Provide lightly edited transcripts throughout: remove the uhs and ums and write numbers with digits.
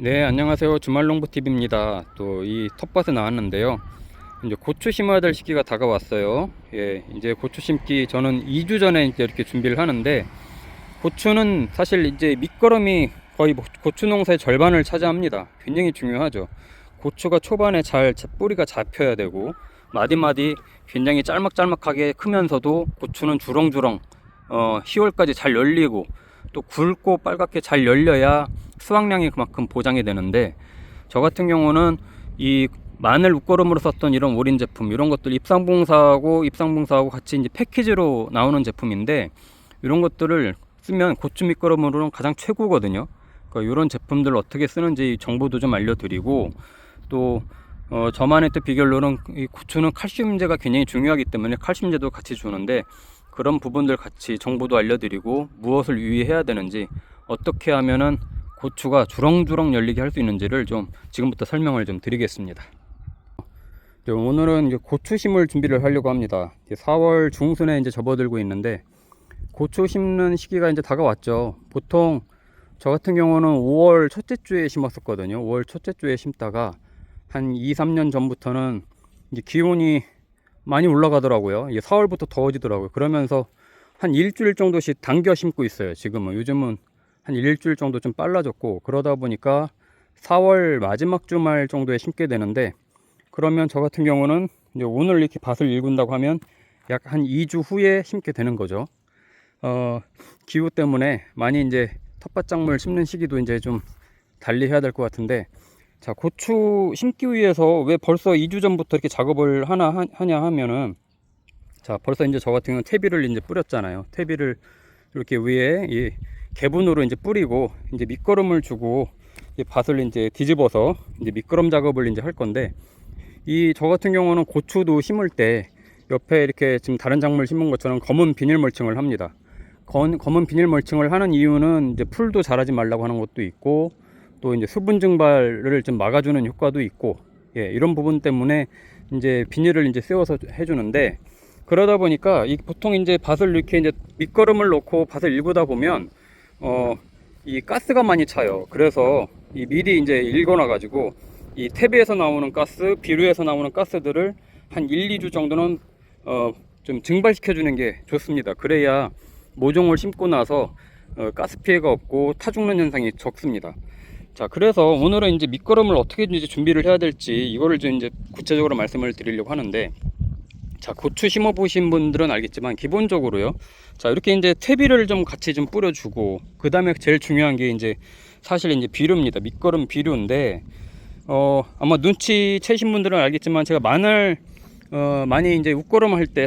네, 안녕하세요. 주말농부TV입니다. 또 이 텃밭에 나왔는데요. 이제 고추 심어야 될 시기가 다가왔어요. 예, 이제 고추 심기 저는 2주 전에 이제 이렇게 준비를 하는데, 고추는 사실 이제 밑거름이 거의 고추 농사의 절반을 차지합니다. 굉장히 중요하죠. 고추가 초반에 잘 뿌리가 잡혀야 되고, 마디마디 굉장히 짤막짤막하게 크면서도 고추는 주렁주렁 10월까지 잘 열리고, 또 굵고 빨갛게 잘 열려야 수확량이 그만큼 보장이 되는데, 저 같은 경우는 이 마늘 웃거름으로 썼던 이런 올인 제품, 이런 것들 입상봉사하고 같이 이제 패키지로 나오는 제품인데, 이런 것들을 쓰면 고추 밑거름으로는 가장 최고거든요. 그러니까 이런 제품들 어떻게 쓰는지 정보도 좀 알려드리고, 또 저만의 또 비결로는 이 고추는 칼슘제가 굉장히 중요하기 때문에 칼슘제도 같이 주는데, 그런 부분들 같이 정보도 알려드리고, 무엇을 유의해야 되는지, 어떻게 하면은 고추가 주렁주렁 열리게 할 수 있는지를 좀 지금부터 설명을 좀 드리겠습니다. 오늘은 이제 고추 심을 준비를 하려고 합니다. 4월 중순에 이제 접어들고 있는데, 고추 심는 시기가 이제 다가왔죠. 보통 저 같은 경우는 5월 첫째 주에 심었었거든요. 5월 첫째 주에 심다가 한 2, 3년 전부터는 이제 기온이 많이 올라가더라고요. 이게 4월부터 더워지더라고요. 그러면서 한 일주일 정도씩 당겨 심고 있어요. 요즘은 한 일주일 정도 좀 빨라졌고, 그러다 보니까 4월 마지막 주말 정도에 심게 되는데, 그러면 저 같은 경우는 이제 오늘 이렇게 밭을 일군다고 하면 약 한 2주 후에 심게 되는 거죠. 기후 때문에 많이 이제 텃밭작물 심는 시기도 이제 좀 달리 해야 될 것 같은데, 자, 고추 심기 위해서 왜 벌써 2주 전부터 이렇게 작업을 하냐 하면은, 자, 벌써 이제 저 같은 경우는 퇴비를 이제 뿌렸잖아요. 퇴비를 이렇게 위에 이 개분으로 이제 뿌리고, 이제 밑거름을 주고, 이 밭을 이제 뒤집어서 이제 밑거름 작업을 이제 할 건데, 저 같은 경우는 고추도 심을 때 옆에 이렇게 지금 다른 작물 심은 것처럼 검은 비닐 멀칭을 합니다. 검은 비닐 멀칭을 하는 이유는 이제 풀도 자라지 말라고 하는 것도 있고, 또 이제 수분 증발을 좀 막아주는 효과도 있고, 예, 이런 부분 때문에 이제 비닐을 이제 씌워서 해주는데, 그러다 보니까 보통 이제 밭을 이렇게 이제 밑거름을 놓고 밭을 일구다 보면 이 가스가 많이 차요. 그래서 이 미리 이제 일궈놔 가지고 이 퇴비에서 나오는 가스, 비료에서 나오는 가스들을 한 1, 2주 정도는 좀 증발시켜 주는 게 좋습니다. 그래야 모종을 심고 나서 가스 피해가 없고 타 죽는 현상이 적습니다. 자, 그래서 오늘은 이제 밑거름을 어떻게 이제 준비를 해야 될지 이거를 좀 이제 구체적으로 말씀을 드리려고 하는데, 자, 고추 심어 보신 분들은 알겠지만 기본적으로요. 자, 이렇게 이제 퇴비를 좀 같이 좀 뿌려주고, 그 다음에 제일 중요한 게 이제 사실 이제 비료입니다. 밑거름 비료인데, 아마 눈치채신 분들은 알겠지만 제가 마늘 많이 이제 웃거름 할 때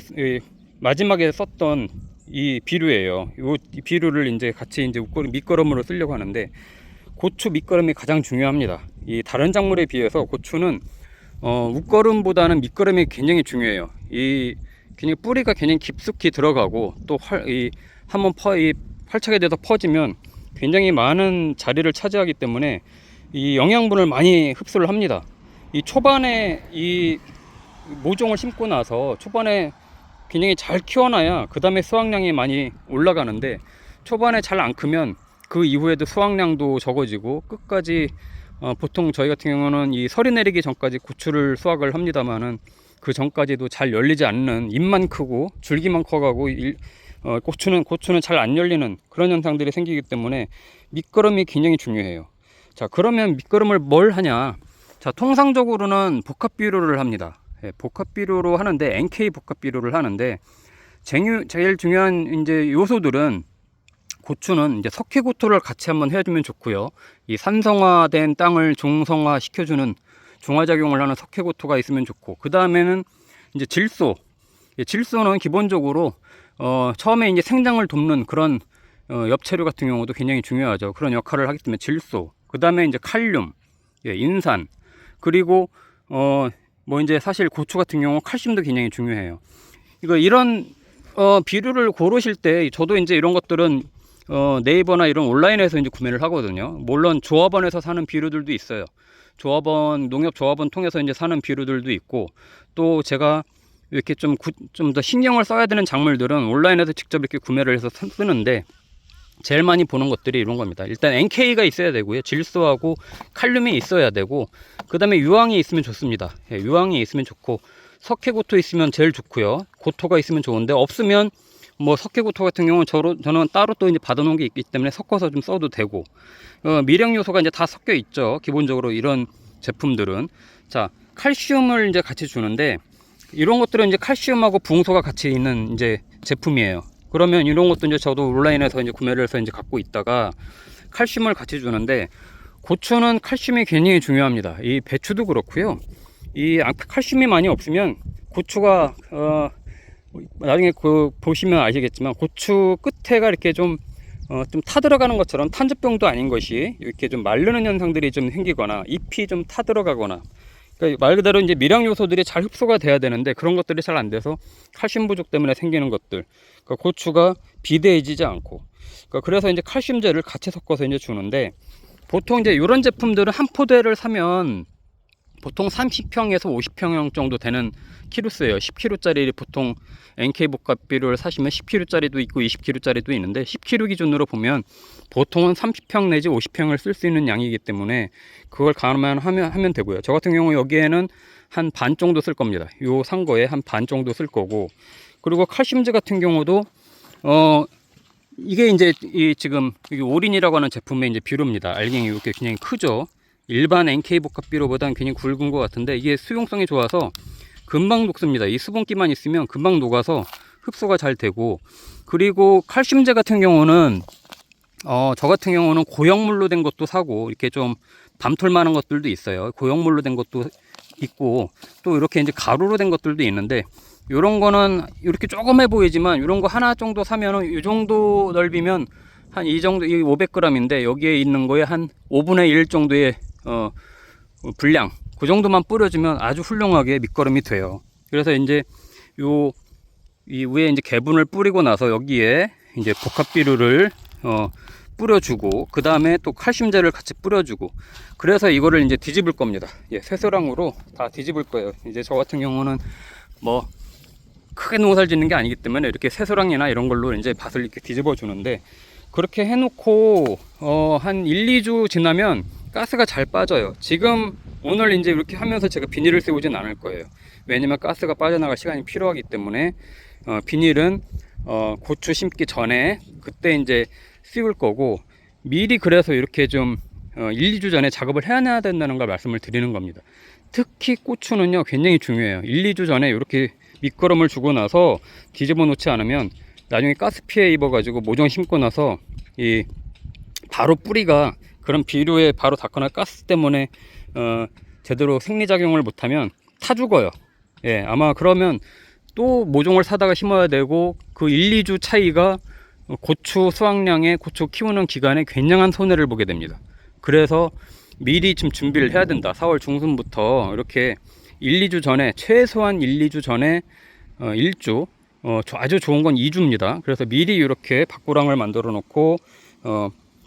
마지막에 썼던 이 비료예요. 이 비료를 이제 같이 이제 밑거름으로 쓰려고 하는데, 고추 밑거름이 가장 중요합니다. 이 다른 작물에 비해서 고추는 웃거름보다는 밑거름이 굉장히 중요해요. 그냥 뿌리가 굉장히 깊숙이 들어가고, 또 한번 활착이 돼서 퍼지면 굉장히 많은 자리를 차지하기 때문에 이 영양분을 많이 흡수를 합니다. 이 초반에 이 모종을 심고 나서 초반에 굉장히 잘 키워놔야 그 다음에 수확량이 많이 올라가는데, 초반에 잘 안 크면 그 이후에도 수확량도 적어지고, 끝까지 보통 저희 같은 경우는 이 설이 내리기 전까지 고추를 수확을 합니다만은, 그 전까지도 잘 열리지 않는, 잎만 크고 줄기만 커가고 고추는 잘 안 열리는 그런 현상들이 생기기 때문에 밑거름이 굉장히 중요해요. 자, 그러면 밑거름을 뭘 하냐? 자, 통상적으로는 복합 비료를 합니다. 예, 복합 비료로 하는데, NK 복합 비료를 하는데, 제일 중요한 이제 요소들은, 고추는 이제 석회고토를 같이 한번 해주면 좋고요. 이 산성화된 땅을 중성화 시켜주는 중화작용을 하는 석회고토가 있으면 좋고, 그 다음에는 이제 질소. 질소는 기본적으로 처음에 이제 생장을 돕는 그런 엽채류 같은 경우도 굉장히 중요하죠. 그런 역할을 하기 때문에 질소. 그 다음에 이제 칼륨, 예, 인산. 그리고 뭐 이제 사실 고추 같은 경우 칼슘도 굉장히 중요해요. 이런 비료를 고르실 때, 저도 이제 이런 것들은 네이버나 이런 온라인에서 이제 구매를 하거든요. 물론 조합원에서 사는 비료들도 있어요. 농협조합원 통해서 이제 사는 비료들도 있고, 또 제가 이렇게 좀 더 신경을 써야 되는 작물들은 온라인에서 직접 이렇게 구매를 해서 쓰는데, 제일 많이 보는 것들이 이런 겁니다. 일단 NK가 있어야 되고요. 질소하고 칼륨이 있어야 되고, 그 다음에 유황이 있으면 좋습니다. 예, 유황이 있으면 좋고, 석회고토 있으면 제일 좋고요. 고토가 있으면 좋은데, 없으면 뭐 석회고토 같은 경우는 저는 따로 또 이제 받아놓은 게 있기 때문에 섞어서 좀 써도 되고, 미량 요소가 이제 다 섞여 있죠. 기본적으로 이런 제품들은. 자, 칼슘을 이제 같이 주는데, 이런 것들은 이제 칼슘하고 붕소가 같이 있는 이제 제품이에요. 그러면 이런 것도 이제 저도 온라인에서 이제 구매를 해서 이제 갖고 있다가 칼슘을 같이 주는데, 고추는 칼슘이 굉장히 중요합니다. 이 배추도 그렇고요. 이 칼슘이 많이 없으면 고추가 나중에 보시면 아시겠지만 고추 끝에가 이렇게 좀 타들어가는 것처럼 탄저병도 아닌 것이 이렇게 좀 마르는 현상들이 좀 생기거나 잎이 좀 타들어가거나, 그러니까 말 그대로 이제 미량 요소들이 잘 흡수가 돼야 되는데 그런 것들이 잘 안 돼서 칼슘 부족 때문에 생기는 것들. 그러니까 고추가 비대해지지 않고. 그래서 이제 칼슘제를 같이 섞어서 이제 주는데, 보통 이제 이런 제품들은 한 포대를 사면 보통 30평에서 50평 정도 되는 키로수예요. 10kg짜리 보통 NK 복합비료를 사시면 10kg짜리도 있고 20kg짜리도 있는데, 10kg 기준으로 보면 보통은 30평 내지 50평을 쓸 수 있는 양이기 때문에 그걸 감안하면 되고요. 저 같은 경우 여기에는 한 반 정도 쓸 겁니다. 요 산 거에 한 반 정도 쓸 거고, 그리고 칼슘제 같은 경우도 이게 이제 지금 올인이라고 하는 제품의 이제 비료입니다. 알갱이 이렇게 굉장히 크죠. 일반 NK 복합 비료보다는 굉장히 굵은 것 같은데, 이게 수용성이 좋아서 금방 녹습니다. 이 수분기만 있으면 금방 녹아서 흡수가 잘 되고, 그리고 칼슘제 같은 경우는 저 같은 경우는 고형물로 된 것도 사고, 이렇게 좀 밤톨 만한 것들도 있어요. 고형물로 된 것도 있고, 또 이렇게 이제 가루로 된 것들도 있는데, 요런 거는 이렇게 조그매 보이지만 요런 거 하나 정도 사면은 이 정도 넓이면 한 이 정도, 이 500g인데 여기에 있는 거에 한 5분의 1 정도의 분량, 그 정도만 뿌려주면 아주 훌륭하게 밑거름이 돼요. 그래서 이제 이 위에 이제 개분을 뿌리고 나서 여기에 이제 복합비료를 뿌려주고, 그 다음에 또 칼슘제를 같이 뿌려주고, 그래서 이거를 이제 뒤집을 겁니다. 예, 쇠소랑으로 다 뒤집을 거예요. 이제 저 같은 경우는 뭐 크게 농사를 짓는 게 아니기 때문에 이렇게 쇠소랑이나 이런 걸로 이제 밭을 이렇게 뒤집어 주는데, 그렇게 해놓고 한 1, 2주 지나면 가스가 잘 빠져요. 지금 오늘 이제 이렇게 하면서 제가 비닐을 씌우진 않을 거예요. 왜냐면 가스가 빠져나갈 시간이 필요하기 때문에 비닐은 고추 심기 전에 그때 이제 씌울 거고, 미리 그래서 이렇게 좀 1, 2주 전에 작업을 해야 된다는 걸 말씀을 드리는 겁니다. 특히 고추는요 굉장히 중요해요. 1, 2주 전에 이렇게 밑거름을 주고 나서 뒤집어 놓지 않으면 나중에 가스 피해 입어 가지고 모종 심고 나서 이 바로 뿌리가 그런 비료에 바로 닿거나 가스 때문에 제대로 생리작용을 못하면 타 죽어요. 예, 아마 그러면 또 모종을 사다가 심어야 되고, 그 1, 2주 차이가 고추 수확량에, 고추 키우는 기간에 굉장한 손해를 보게 됩니다. 그래서 미리 좀 준비를 해야 된다. 4월 중순부터 이렇게 1, 2주 전에, 최소한 1, 2주 전에 1주, 아주 좋은 건 2주입니다. 그래서 미리 이렇게 밭고랑을 만들어 놓고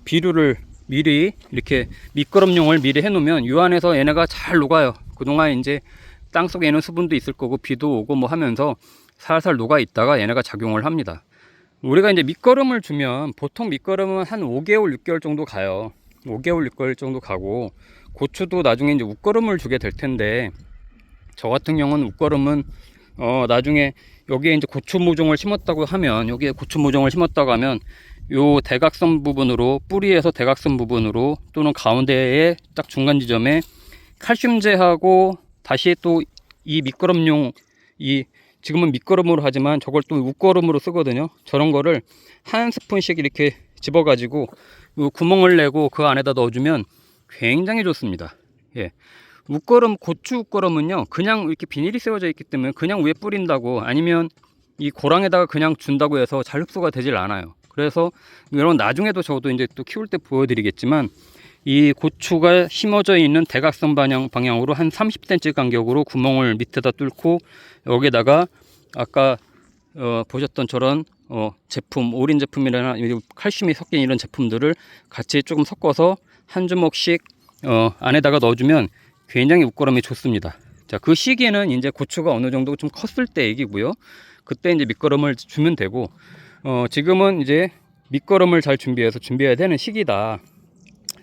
비료를 미리 이렇게 밑거름용을 미리 해 놓으면 요 안에서 얘네가 잘 녹아요. 그동안 이제 땅속에 있는 수분도 있을 거고 비도 오고 뭐 하면서 살살 녹아 있다가 얘네가 작용을 합니다. 우리가 이제 밑거름을 주면 보통 밑거름은 한 5개월 6개월 정도 가요. 5개월 6개월 정도 가고, 고추도 나중에 이제 웃거름을 주게 될 텐데, 저 같은 경우는 웃거름은 나중에 여기에 이제 고추 모종을 심었다고 하면, 여기에 고추 모종을 심었다고 하면 요 대각선 부분으로, 뿌리에서 대각선 부분으로 또는 가운데에 딱 중간 지점에 칼슘제하고 다시 또 이 밑거름용, 지금은 밑거름으로 하지만 저걸 또 웃거름으로 쓰거든요. 저런 거를 한 스푼씩 이렇게 집어 가지고 구멍을 내고 그 안에다 넣어주면 굉장히 좋습니다. 예. 웃거름, 고추 웃거름은요 그냥 이렇게 비닐이 씌워져 있기 때문에 그냥 위에 뿌린다고, 아니면 이 고랑에다가 그냥 준다고 해서 잘 흡수가 되질 않아요. 그래서 이런, 나중에도 저도 이제 또 키울 때 보여드리겠지만, 이 고추가 심어져 있는 대각선 방향으로 한 30cm 간격으로 구멍을 밑에다 뚫고, 여기다가 아까 보셨던 저런 제품, 올인 제품이나 칼슘이 섞인 이런 제품들을 같이 조금 섞어서 한 주먹씩 안에다가 넣어주면 굉장히 웃거름이 좋습니다. 자, 그 시기에는 이제 고추가 어느 정도 좀 컸을 때 얘기고요. 그때 이제 밑거름을 주면 되고, 지금은 이제 밑거름을 잘 준비해야 되는 시기다.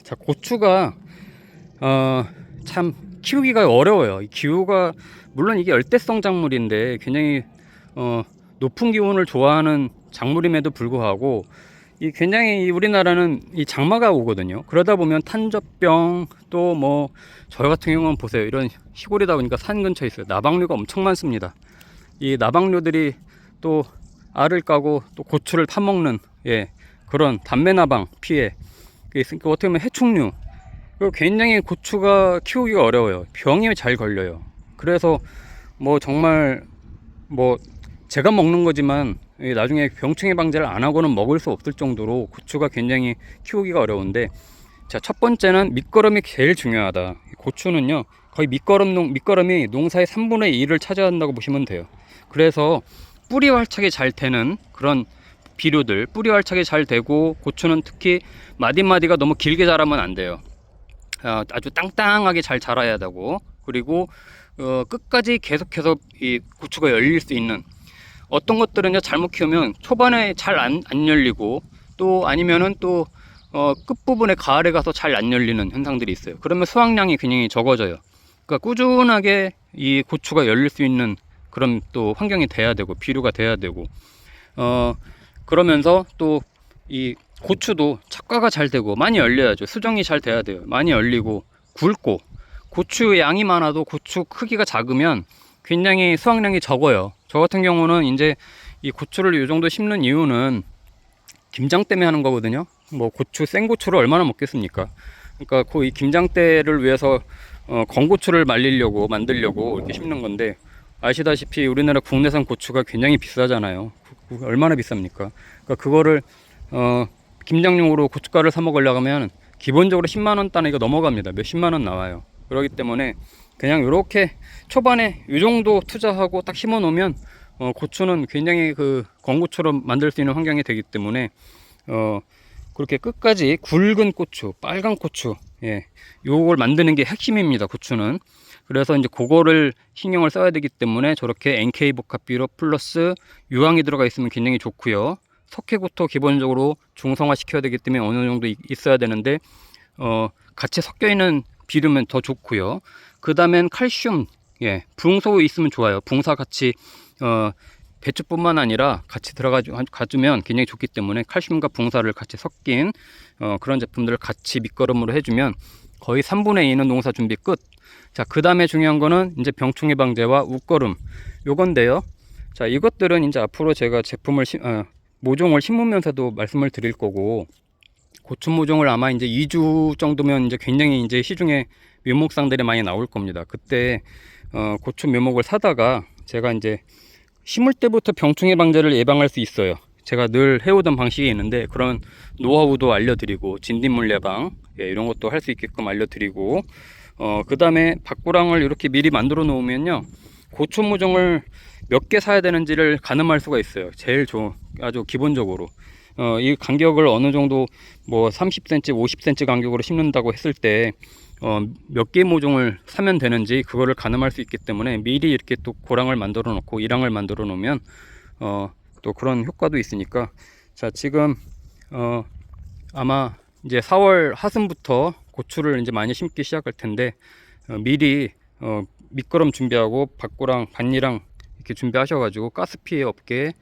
자, 고추가 참 키우기가 어려워요. 이 기후가 물론 이게 열대성 작물인데 굉장히 높은 기온을 좋아하는 작물임에도 불구하고 이 굉장히 우리나라는 이 장마가 오거든요. 그러다 보면 탄저병 또 뭐 저 같은 경우는 보세요. 이런 시골이다 보니까 산 근처에 있어요. 나방류가 엄청 많습니다. 이 나방류들이 또 알을 까고 또 고추를 타먹는 그런 담배나방 피해 있으니까 어떻게 보면 해충류. 그리고 굉장히 고추가 키우기가 어려워요. 병이 잘 걸려요. 그래서 뭐 정말 뭐 제가 먹는 거지만 나중에 병충해 방제를 안 하고는 먹을 수 없을 정도로 고추가 굉장히 키우기가 어려운데, 자, 첫 번째는 밑거름이 제일 중요하다. 고추는요 거의 밑거름이 농사의 3분의 1을 차지한다고 보시면 돼요. 그래서 뿌리 활착이 잘 되는 그런 비료들, 뿌리 활착이 잘 되고, 고추는 특히 마디마디가 너무 길게 자라면 안 돼요. 아주 땅땅하게 잘 자라야 되고, 그리고 끝까지 계속해서 이 고추가 열릴 수 있는, 어떤 것들은요 잘못 키우면 초반에 잘 안 열리고, 또 아니면은 또 끝부분에 가을에 가서 잘 안 열리는 현상들이 있어요. 그러면 수확량이 굉장히 적어져요. 그러니까 꾸준하게 이 고추가 열릴 수 있는 그런 또 환경이 돼야 되고, 비료가 돼야 되고, 그러면서 또 이 고추도 착과가 잘 되고 많이 열려야죠. 수정이 잘 돼야 돼요. 많이 열리고 굵고, 고추 양이 많아도 고추 크기가 작으면 굉장히 수확량이 적어요. 저 같은 경우는 이제 이 고추를 이 정도 심는 이유는 김장 때문에 하는 거거든요. 뭐 고추, 생고추를 얼마나 먹겠습니까? 그러니까 이 김장 때를 위해서 건고추를 만들려고 이렇게 심는 건데, 아시다시피 우리나라 국내산 고추가 굉장히 비싸잖아요. 얼마나 비쌉니까? 그러니까 그거를 김장용으로 고춧가루를 사 먹으려고 하면 기본적으로 10만원 단위가 넘어갑니다. 몇십만원 나와요. 그렇기 때문에 그냥 이렇게 초반에 이 정도 투자하고 딱 심어 놓으면 고추는 굉장히 그 건고추로 만들 수 있는 환경이 되기 때문에 그렇게 끝까지 굵은 고추, 빨간 고추, 요걸 만드는 게 핵심입니다. 고추는. 그래서 이제 그거를 신경을 써야 되기 때문에 저렇게 NK 복합비료 플러스 유황이 들어가 있으면 굉장히 좋고요. 석회부터 기본적으로 중성화 시켜야 되기 때문에 어느 정도 있어야 되는데 같이 섞여 있는 비료면 더 좋고요. 그 다음엔 칼슘, 붕소 있으면 좋아요. 붕사 같이 배추뿐만 아니라 같이 가주면 굉장히 좋기 때문에 칼슘과 붕사를 같이 섞인 그런 제품들을 같이 밑거름으로 해주면 거의 3분의 2는 농사 준비 끝. 자, 그 다음에 중요한 거는 이제 병충해 방제와 웃거름 요건데요. 자, 이것들은 이제 앞으로 제가 모종을 심으면서도 말씀을 드릴 거고, 고추 모종을 아마 이제 2주 정도면 이제 굉장히 이제 시중에 묘목상들이 많이 나올 겁니다. 그때 고추 묘목을 사다가 제가 이제 심을 때부터 병충해 방제를 예방할 수 있어요. 제가 늘 해오던 방식이 있는데 그런 노하우도 알려드리고, 진딧물 예방 이런 것도 할 수 있게끔 알려드리고, 그 다음에 밭고랑을 이렇게 미리 만들어 놓으면요, 고추 모종을 몇 개 사야 되는지를 가늠할 수가 있어요. 제일 아주 기본적으로 이 간격을 어느 정도 뭐 30cm, 50cm 간격으로 심는다고 했을 때 몇 개 모종을 사면 되는지 그거를 가늠할 수 있기 때문에 미리 이렇게 또 고랑을 만들어 놓고 이랑을 만들어 놓으면 또 그런 효과도 있으니까. 자, 지금 아마 이제 4월 하순부터 고추를 이제 많이 심기 시작할 텐데 미리 밑거름 준비하고 밭고랑 밭이랑 이렇게 준비하셔가지고 가스 피해 없게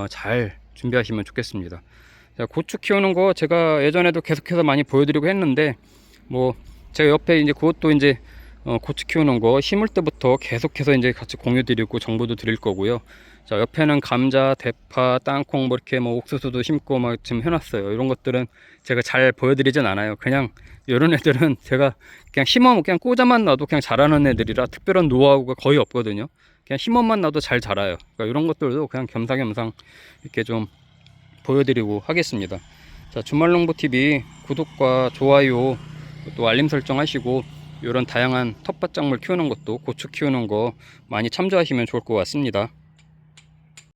잘 준비하시면 좋겠습니다. 자, 고추 키우는 거 제가 예전에도 계속해서 많이 보여드리고 했는데, 뭐 제가 옆에 이제 그것도 이제 고추 키우는 거 심을 때부터 계속해서 이제 같이 공유 드리고 정보도 드릴 거고요. 자, 옆에는 감자, 대파, 땅콩 뭐 이렇게 뭐 옥수수도 심고 막 지금 해놨어요. 이런 것들은 제가 잘 보여드리진 않아요. 그냥 이런 애들은 제가 그냥 그냥 꽂아만 놔도 그냥 자라는 애들이라 특별한 노하우가 거의 없거든요. 그냥 심어만 놔도 잘 자라요. 그러니까 이런 것들도 그냥 겸사겸상 이렇게 좀 보여드리고 하겠습니다. 자, 주말농부TV 구독과 좋아요 또 알림 설정 하시고, 이런 다양한 텃밭작물 키우는 것도, 고추 키우는 거 많이 참조하시면 좋을 것 같습니다.